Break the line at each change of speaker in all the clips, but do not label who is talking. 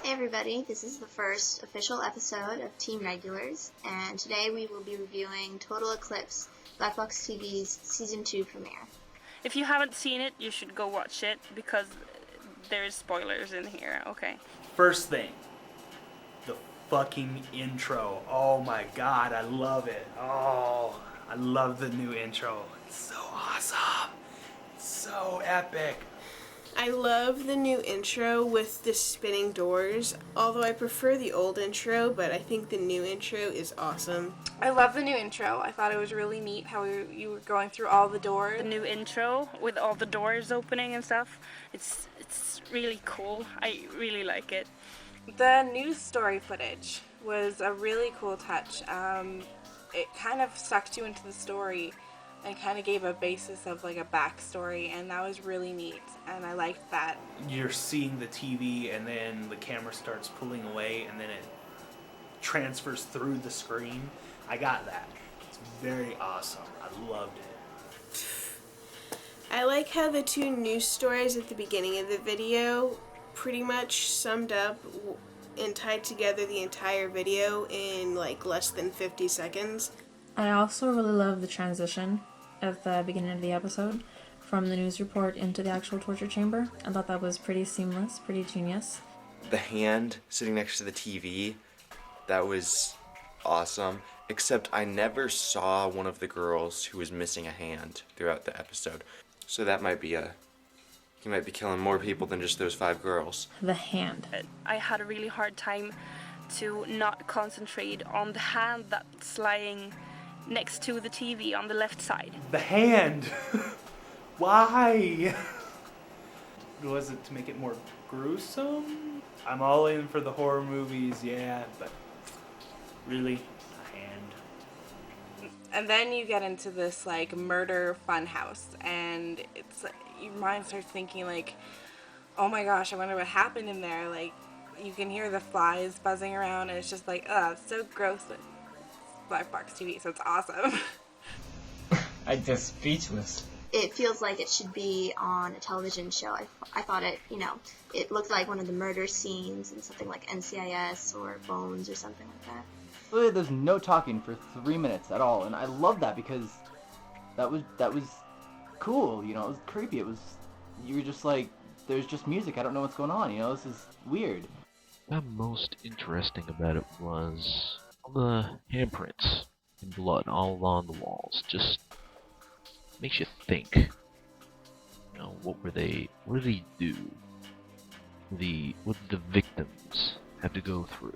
Everybody, this is the first official episode of TeamRegulars, and today we will be reviewing Total Eclipse, BlackBoxTV's Season 2 premiere.
If you haven't seen it, you should go watch it, because there's spoilers in here, okay?
First thing, the fucking intro. Oh my god, I love it. Oh, I love the new intro. It's so awesome. It's so epic.
I love the new intro with the spinning doors, although I prefer the old intro, but I think the new intro is awesome.
I love the new intro. I thought it was really neat how you were going through all the doors.
The new intro with all the doors opening and stuff, it's really cool. I really like it.
The news story footage was a really cool touch. It kind of sucked you into the story and kind of gave a basis of like a backstory, and that was really neat, and I liked that. You're
seeing the TV and then the camera starts pulling away and then it transfers through the screen. I got that. It's very awesome. I loved it.
I like how the two news stories at the beginning of the video pretty much summed up and tied together the entire video in like less than 50 seconds.
I also really love the transition at the beginning of the episode from the news report into the actual torture chamber. I thought that was pretty seamless, pretty genius.
The hand sitting next to the TV, that was awesome, except I never saw one of the girls who was missing a hand throughout the episode. So that might be he might be killing more people than just those 5 girls.
The hand.
I had a really hard time to not concentrate on the hand that's lying next to the TV on the left side.
The hand! Why? Was it to make it more gruesome? I'm all in for the horror movies, yeah, but really, a hand.
And then you get into this like murder funhouse, and it's your mind starts thinking like, oh my gosh, I wonder what happened in there. Like, you can hear the flies buzzing around, and it's just like, it's so gross. BlackBoxTV, so it's awesome.
I'm just speechless.
It feels like it should be on a television show. I thought it, it looked like one of the murder scenes in something like NCIS or Bones or something like that.
Well, there's no talking for 3 minutes at all, and I love that because that was cool, it was creepy. You were just like, there's just music, I don't know what's going on, this is weird.
What most interesting about it was all the handprints and blood all along the walls. Just makes you think. What did they do? What did the victims have to go through?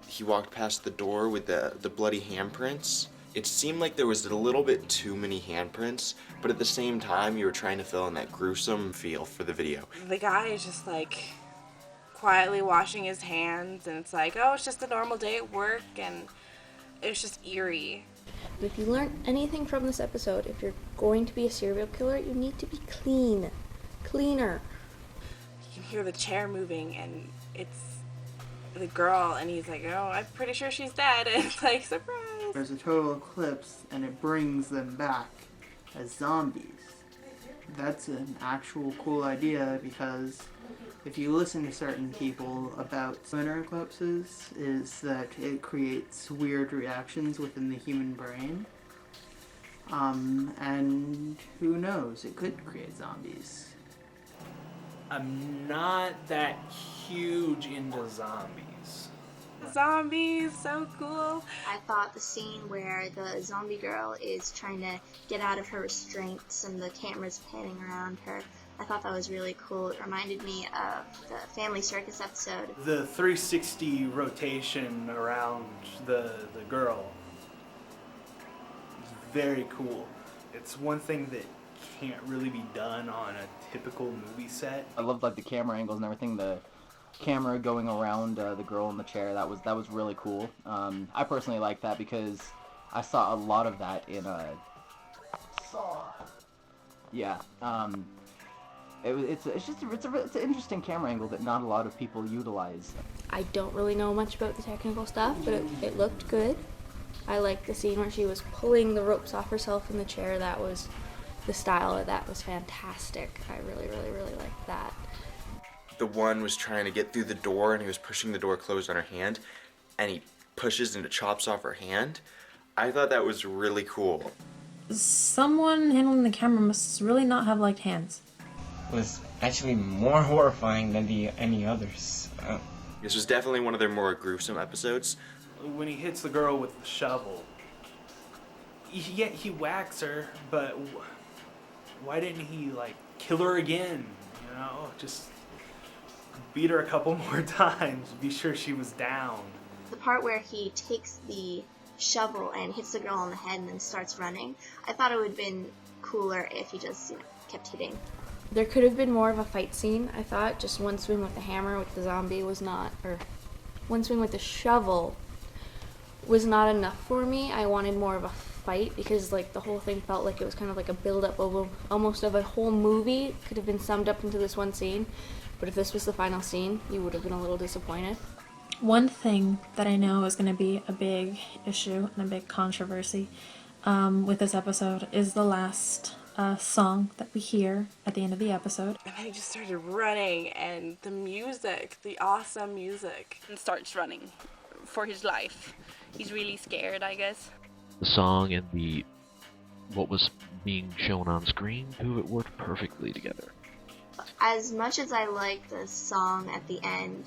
He walked past the door with the bloody handprints. It seemed like there was a little bit too many handprints, but at the same time you were trying to fill in that gruesome feel for the video.
The guy is just like quietly washing his hands, and it's like, oh, it's just a normal day at work, and it was just eerie.
If you learn anything from this episode, if you're going to be a serial killer, you need to be clean. Cleaner.
You can hear the chair moving, and it's the girl, and he's like, oh, I'm pretty sure she's dead, and it's like, surprise!
There's a total eclipse, and it brings them back as zombies. That's an actual cool idea, because if you listen to certain people about lunar eclipses, is that it creates weird reactions within the human brain. And who knows, it could create zombies.
I'm not that huge into zombies.
Zombies, so cool.
I thought the scene where the zombie girl is trying to get out of her restraints and the camera's panning around her, I thought that was really cool. It reminded me of the Family Circus episode.
The 360 rotation around the girl is very cool. It's one thing that can't really be done on a typical movie set.
I loved like the camera angles and everything. The camera going around the girl in the chair, that was really cool. I personally like that because I saw a lot of that in Saw. Yeah. It's an interesting camera angle that not a lot of people utilize.
I don't really know much about the technical stuff, but it looked good. I liked the scene where she was pulling the ropes off herself in the chair. That was, the style of that was fantastic. I really, really, really liked that.
The one was trying to get through the door and he was pushing the door closed on her hand, and he pushes and it chops off her hand. I thought that was really cool.
Someone handling the camera must really not have liked hands.
Was actually more horrifying than any others.
This was definitely one of their more gruesome episodes.
When he hits the girl with the shovel, he whacks her, but why didn't he, like, kill her again? You know, just beat her a couple more times, be sure she was down.
The part where he takes the shovel and hits the girl on the head and then starts running, I thought it would have been cooler if he just, kept hitting.
There could have been more of a fight scene, I thought. Just one swing with the hammer with the zombie was not, or one swing with the shovel was not enough for me. I wanted more of a fight because, like, the whole thing felt like it was kind of like a build-up of almost of a whole movie. It could have been summed up into this one scene, but if this was the final scene, you would have been a little disappointed.
One thing that I know is going to be a big issue and a big controversy with this episode is the last song that we hear at the end of the episode.
And then he just started running, and the music, the awesome music.
And starts running for his life. He's really scared, I guess.
The song and what was being shown on screen, it worked perfectly together.
As much as I like the song at the end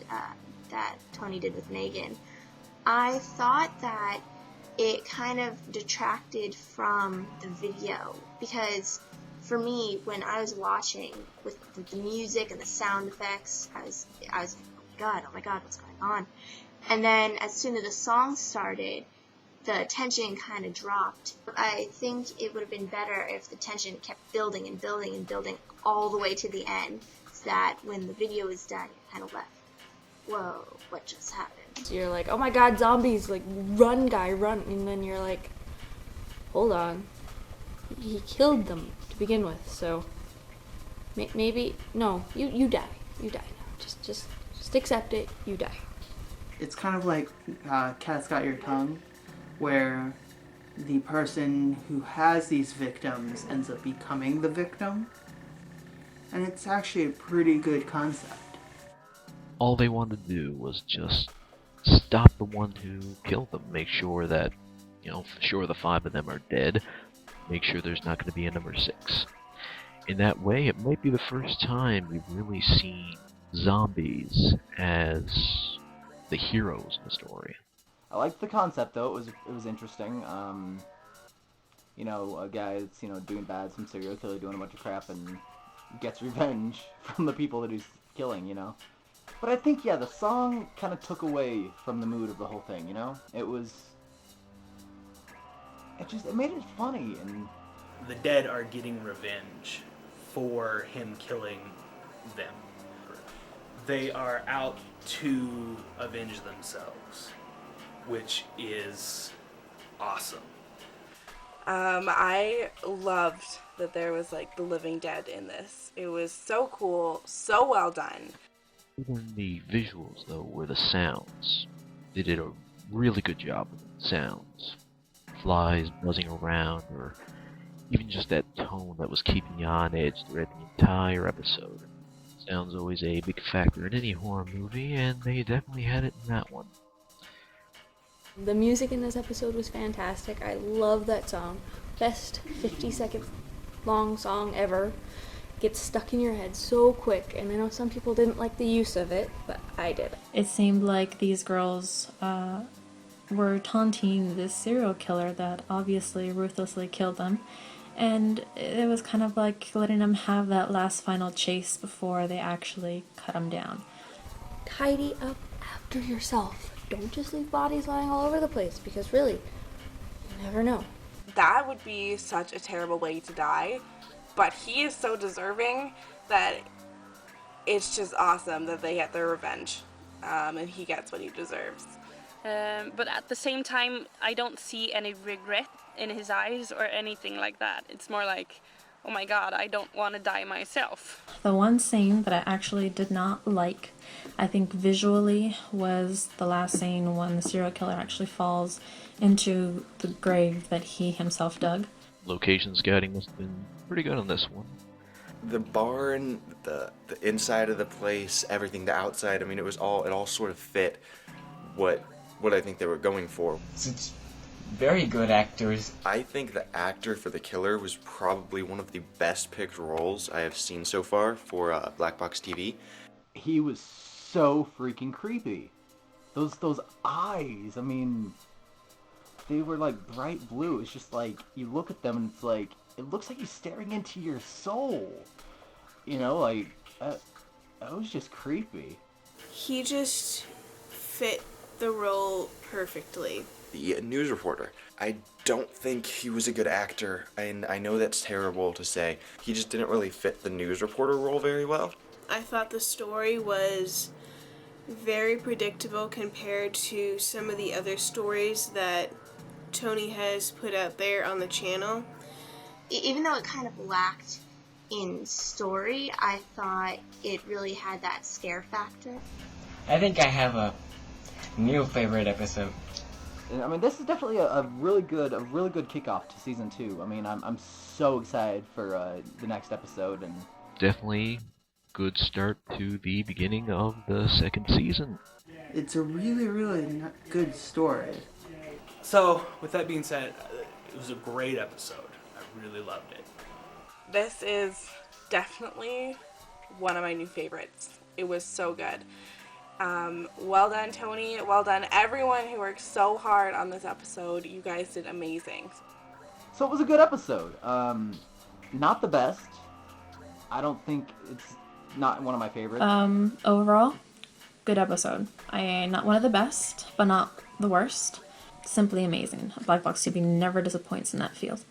that Tony did with Megan, I thought that it kind of detracted from the video, because for me, when I was watching with the music and the sound effects, I was like, oh my god, what's going on? And then as soon as the song started, the tension kind of dropped. I think it would have been better if the tension kept building and building and building all the way to the end, so that when the video was done, you kind of left, whoa, what just happened?
So you're like, oh my god, zombies, like, run, guy, run. And then you're like, hold on. He killed them to begin with, so maybe, no, you die. You die now. Just accept it, you die.
It's kind of like Cat's Got Your Tongue, where the person who has these victims ends up becoming the victim. And it's actually a pretty good concept.
All they wanted to do was just stop the one who killed them, make sure that, sure the 5 of them are dead, make sure there's not going to be a number 6. In that way, it might be the first time we've really seen zombies as the heroes in the story.
I liked the concept though. It was interesting. A guy that's doing bad, some serial killer doing a bunch of crap and gets revenge from the people that he's killing. But I think the song kind of took away from the mood of the whole thing. It made it funny, and
the dead are getting revenge for him killing them. They are out to avenge themselves, which is awesome.
I loved that there was the living dead in this. It was so cool, so well done.
Even the visuals though were the sounds. They did a really good job with the sounds. Flies buzzing around, or even just that tone that was keeping you on edge throughout the entire episode. Sound's always a big factor in any horror movie, and they definitely had it in that one.
The music in this episode was fantastic. I love that song. Best 50-second long song ever. Gets stuck in your head so quick, and I know some people didn't like the use of it, but I did.
It seemed like these girls were taunting this serial killer that obviously ruthlessly killed them, and it was kind of like letting them have that last final chase before they actually cut them down.
Tidy up after yourself. Don't just leave bodies lying all over the place, because really, you never know.
That would be such a terrible way to die, but he is so deserving that it's just awesome that they get their revenge, and he gets what he deserves.
But at the same time, I don't see any regret in his eyes or anything like that. It's more like, oh my god, I don't want to die myself.
The one scene that I actually did not like, I think visually, was the last scene when the serial killer actually falls into the grave that he himself dug.
Location scouting must have been pretty good on this one.
The barn, the inside of the place, everything, the outside, I mean, it all sort of fit what I think they were going for.
Such very good actors.
I think the actor for the killer was probably one of the best picked roles I have seen so far for BlackBoxTV.
He was so freaking creepy. Those eyes, I mean, they were like bright blue. It's just like, you look at them and it's like, it looks like he's staring into your soul. You know, like, that was just creepy.
He just fit the role perfectly.
The news reporter. I don't think he was a good actor, and I know that's terrible to say. He just didn't really fit the news reporter role very well.
I thought the story was very predictable compared to some of the other stories that Tony has put out there on the channel.
Even though it kind of lacked in story, I thought it really had that scare factor.
I think I have a new favorite episode.
I mean, this is definitely a really good kickoff to season 2. I mean, I'm so excited for the next episode, and
Definitely good start to the beginning of the second season.
It's a really, really good story.
So, with that being said, it was a great episode. I really loved it.
This is definitely one of my new favorites. It was so good. Well done, Tony. Well done, everyone who worked so hard on this episode. You guys did amazing.
so it was a good episode. Not the best. I don't think it's not one of my favorites.
Overall, good episode. Not one of the best, but not the worst. Simply amazing. BlackBoxTV never disappoints in that field.